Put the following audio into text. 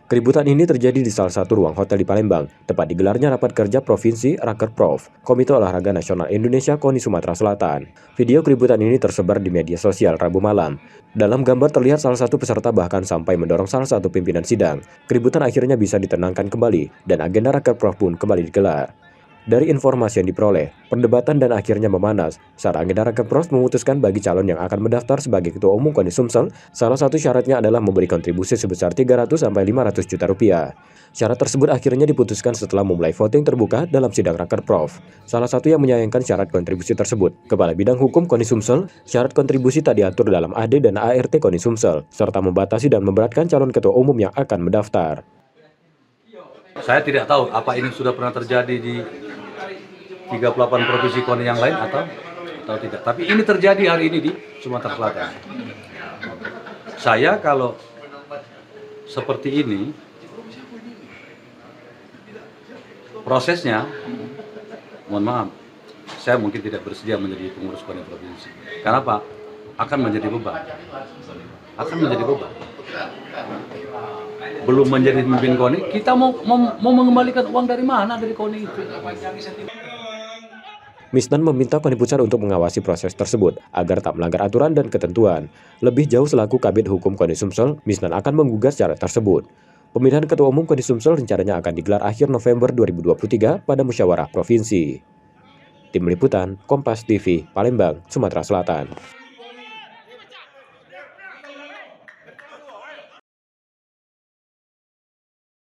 Keributan ini terjadi di salah satu ruang hotel di Palembang, tepat digelarnya rapat kerja Provinsi Rakerprof, Komite Olahraga Nasional Indonesia KONI Sumatera Selatan. Video keributan ini tersebar di media sosial Rabu malam. Dalam gambar terlihat salah satu peserta bahkan sampai mendorong salah satu pimpinan sidang. Keributan akhirnya bisa ditenangkan kembali, dan agenda Rakerprof pun kembali digelar. Dari informasi yang diperoleh, perdebatan dan akhirnya memanas saat agenda Rakerprof memutuskan bagi calon yang akan mendaftar sebagai Ketua Umum KONI Sumsel, salah satu syaratnya adalah memberi kontribusi sebesar 300-500 juta rupiah. Syarat tersebut akhirnya diputuskan setelah memulai voting terbuka dalam sidang Rakerprof. Salah satu yang menyayangkan syarat kontribusi tersebut, Kepala Bidang Hukum KONI Sumsel, syarat kontribusi tak diatur dalam AD dan ART KONI Sumsel, serta membatasi dan memberatkan calon Ketua Umum yang akan mendaftar. Saya tidak tahu apa ini sudah pernah terjadi di 38 provinsi KONI yang lain atau tidak. Tapi ini terjadi hari ini di Sumatera Selatan. Saya kalau seperti ini, prosesnya, mohon maaf, saya mungkin tidak bersedia menjadi pengurus KONI provinsi. Kenapa? Akan menjadi beban. Akan menjadi beban. Belum menjadi pemimpin KONI, kita mau mengembalikan uang dari mana dari KONI itu? Misnan meminta KONI Pusat untuk mengawasi proses tersebut agar tak melanggar aturan dan ketentuan. Lebih jauh selaku Kabid Hukum KONI Sumsel, Misnan akan menggugat syarat tersebut. Pemilihan Ketua Umum KONI Sumsel rencananya akan digelar akhir November 2023 pada musyawarah provinsi. Tim Liputan, Kompas TV, Palembang, Sumatera Selatan.